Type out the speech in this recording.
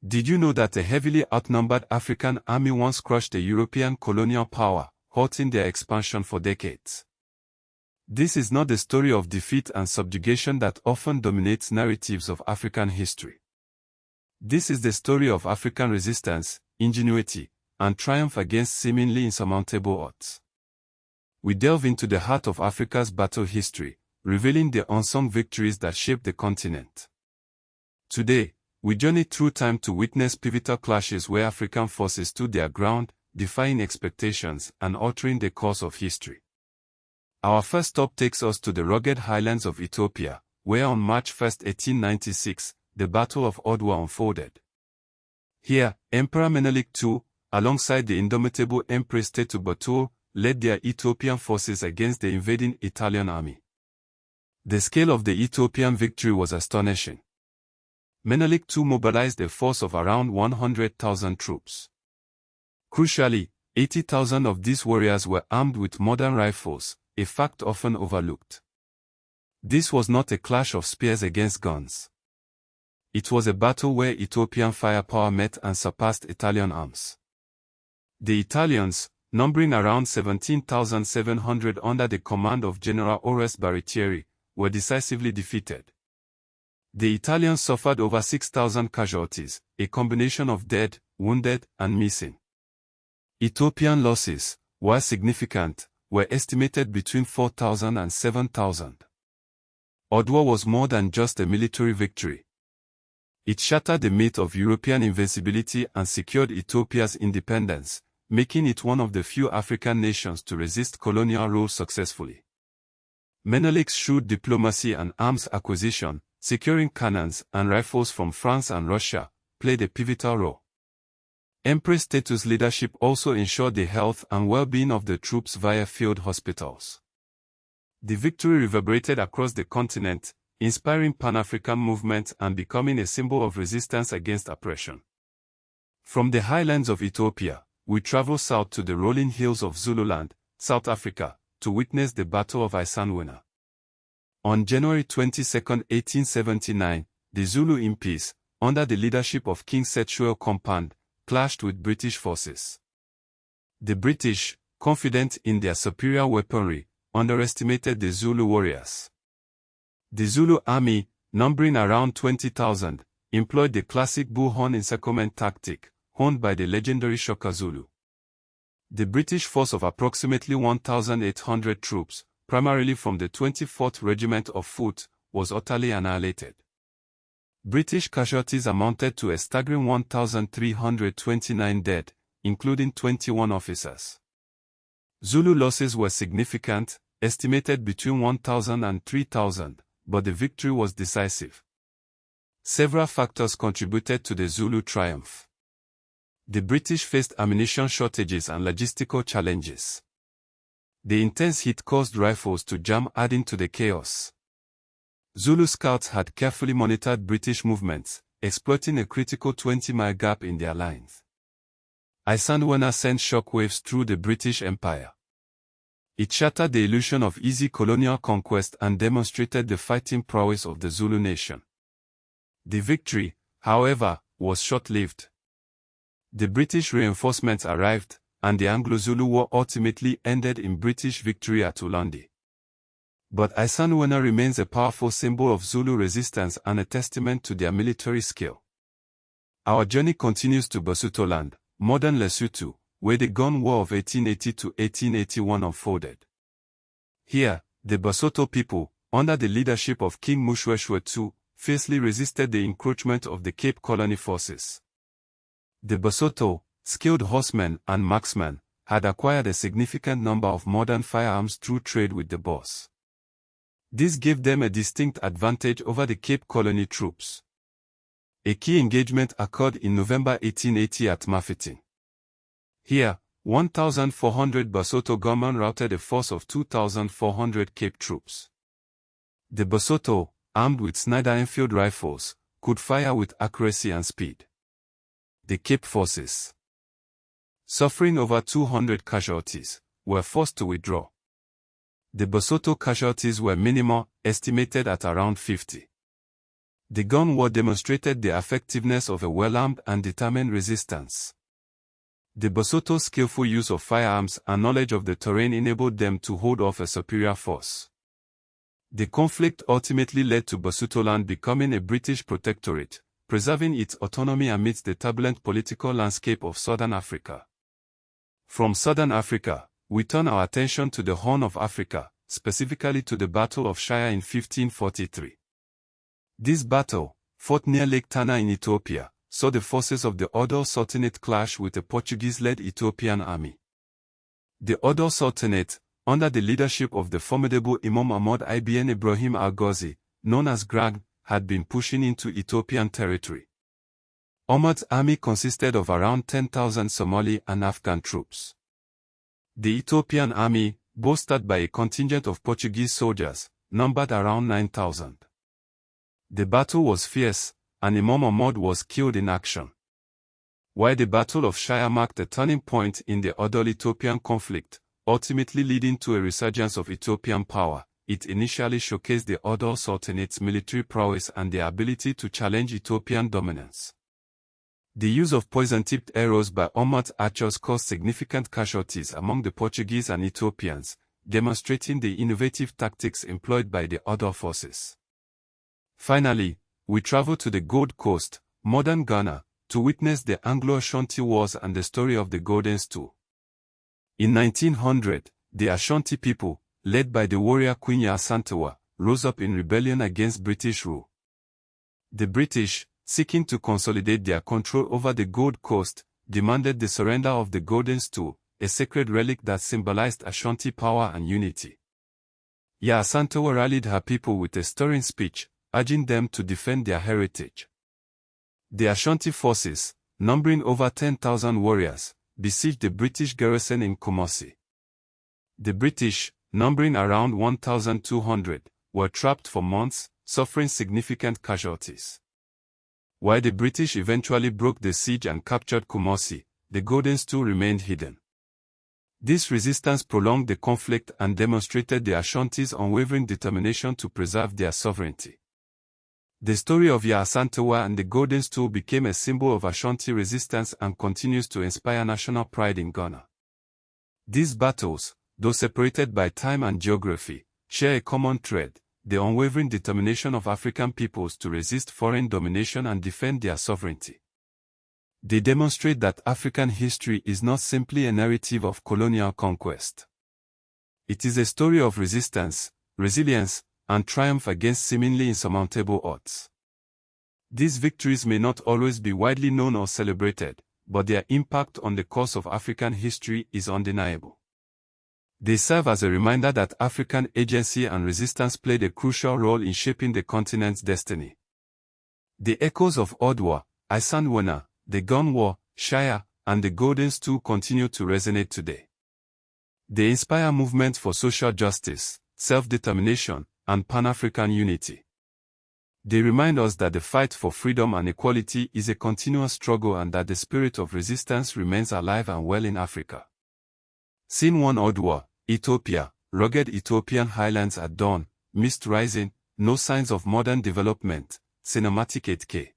Did you know that a heavily outnumbered African army once crushed a European colonial power, halting their expansion for decades? This is not the story of defeat and subjugation that often dominates narratives of African history. This is the story of African resistance, ingenuity, and triumph against seemingly insurmountable odds. We delve into the heart of Africa's battle history, revealing the unsung victories that shaped the continent. Today, we journey through time to witness pivotal clashes where African forces stood their ground, defying expectations and altering the course of history. Our first stop takes us to the rugged highlands of Ethiopia, where on March 1, 1896, the Battle of Adwa unfolded. Here, Emperor Menelik II, alongside the indomitable Empress Tetu, led their Ethiopian forces against the invading Italian army. The scale of the Ethiopian victory was astonishing. Menelik II mobilized a force of around 100,000 troops. Crucially, 80,000 of these warriors were armed with modern rifles, a fact often overlooked. This was not a clash of spears against guns. It was a battle where Ethiopian firepower met and surpassed Italian arms. The Italians, numbering around 17,700 under the command of General Oreste Baratieri, were decisively defeated. The Italians suffered over 6,000 casualties, a combination of dead, wounded, and missing. Ethiopian losses, while significant, were estimated between 4,000 and 7,000. Adwa was more than just a military victory. It shattered the myth of European invincibility and secured Ethiopia's independence, making it one of the few African nations to resist colonial rule successfully. Menelik's shrewd diplomacy and arms acquisition, securing cannons and rifles from France and Russia, played a pivotal role. Empress Tetu's leadership also ensured the health and well-being of the troops via field hospitals. The victory reverberated across the continent, inspiring Pan-African movements and becoming a symbol of resistance against oppression. From the highlands of Ethiopia, we travel south to the rolling hills of Zululand, South Africa, to witness the Battle of Isanwena. On January 22, 1879, the Zulu impis, under the leadership of King Setshwell Kompand, clashed with British forces. The British, confident in their superior weaponry, underestimated the Zulu warriors. The Zulu army, numbering around 20,000, employed the classic bullhorn encirclement tactic, honed by the legendary Shaka Zulu. The British force of approximately 1,800 troops, primarily from the 24th Regiment of Foot, was utterly annihilated. British casualties amounted to a staggering 1,329 dead, including 21 officers. Zulu losses were significant, estimated between 1,000 and 3,000, but the victory was decisive. Several factors contributed to the Zulu triumph. The British faced ammunition shortages and logistical challenges. The intense heat caused rifles to jam, adding to the chaos. Zulu scouts had carefully monitored British movements, exploiting a critical 20-mile gap in their lines. Isanwena sent shockwaves through the British Empire. It shattered the illusion of easy colonial conquest and demonstrated the fighting prowess of the Zulu nation. The victory, however, was short-lived. The British reinforcements arrived, and the Anglo-Zulu War ultimately ended in British victory at Ulandi. But Isanwena remains a powerful symbol of Zulu resistance and a testament to their military skill. Our journey continues to Basotholand, modern Lesotho, where the Gun War of 1880 to 1881 unfolded. Here, the Basotho people, under the leadership of King Moshoeshoe II, fiercely resisted the encroachment of the Cape Colony forces. The Basotho, skilled horsemen and marksmen, had acquired a significant number of modern firearms through trade with the Boers. This gave them a distinct advantage over the Cape Colony troops. A key engagement occurred in November 1880 at Mafeking. Here, 1,400 Basotho gunmen routed a force of 2,400 Cape troops. The Basotho, armed with Snider Enfield rifles, could fire with accuracy and speed. The Cape forces, suffering over 200 casualties, were forced to withdraw. The Basotho casualties were minimal, estimated at around 50. The gun war demonstrated the effectiveness of a well-armed and determined resistance. The Basotho's skillful use of firearms and knowledge of the terrain enabled them to hold off a superior force. The conflict ultimately led to Basutoland becoming a British protectorate, preserving its autonomy amidst the turbulent political landscape of Southern Africa. From Southern Africa, we turn our attention to the Horn of Africa, specifically to the Battle of Shire in 1543. This battle, fought near Lake Tana in Ethiopia, saw the forces of the Adwa Sultanate clash with a Portuguese-led Ethiopian army. The Adwa Sultanate, under the leadership of the formidable Imam Ahmad ibn Ibrahim al-Ghazi, known as Grag, had been pushing into Ethiopian territory. Ahmad's army consisted of around 10,000 Somali and Afghan troops. The Ethiopian army, bolstered by a contingent of Portuguese soldiers, numbered around 9,000. The battle was fierce, and Imam Ahmad was killed in action. While the Battle of Shire marked a turning point in the Adwa-Ethiopian conflict, ultimately leading to a resurgence of Ethiopian power, it initially showcased the Adwa Sultanate's military prowess and their ability to challenge Ethiopian dominance. The use of poison-tipped arrows by Ahmad's archers caused significant casualties among the Portuguese and Ethiopians, demonstrating the innovative tactics employed by the Adwa forces. Finally, we travel to the Gold Coast, modern Ghana, to witness the Anglo-Ashanti Wars and the story of the Golden Stool. In 1900, the Ashanti people, led by the warrior Queen Ashanti, rose up in rebellion against British rule. The British, seeking to consolidate their control over the Gold Coast, demanded the surrender of the Golden Stool, a sacred relic that symbolized Ashanti power and unity. Ashanti rallied her people with a stirring speech, urging them to defend their heritage. The Ashanti forces, numbering over 10,000 warriors, besieged the British garrison in Kumasi. The British, numbering around 1,200, were trapped for months, suffering significant casualties. While the British eventually broke the siege and captured Kumasi, the Golden Stool remained hidden. This resistance prolonged the conflict and demonstrated the Ashantis' unwavering determination to preserve their sovereignty. The story of Ashanti and the Golden Stool became a symbol of Ashanti resistance and continues to inspire national pride in Ghana. These battles, though separated by time and geography, share a common thread: the unwavering determination of African peoples to resist foreign domination and defend their sovereignty. They demonstrate that African history is not simply a narrative of colonial conquest. It is a story of resistance, resilience, and triumph against seemingly insurmountable odds. These victories may not always be widely known or celebrated, but their impact on the course of African history is undeniable. They serve as a reminder that African agency and resistance played a crucial role in shaping the continent's destiny. The echoes of Adwa, Isanwana, the Gun War, Shire, and the Golden Stool continue to resonate today. They inspire movements for social justice, self-determination, and Pan-African unity. They remind us that the fight for freedom and equality is a continuous struggle and that the spirit of resistance remains alive and well in Africa. Scene 1: Adwa, Ethiopia, rugged Ethiopian highlands at dawn, mist rising, no signs of modern development, cinematic 8K.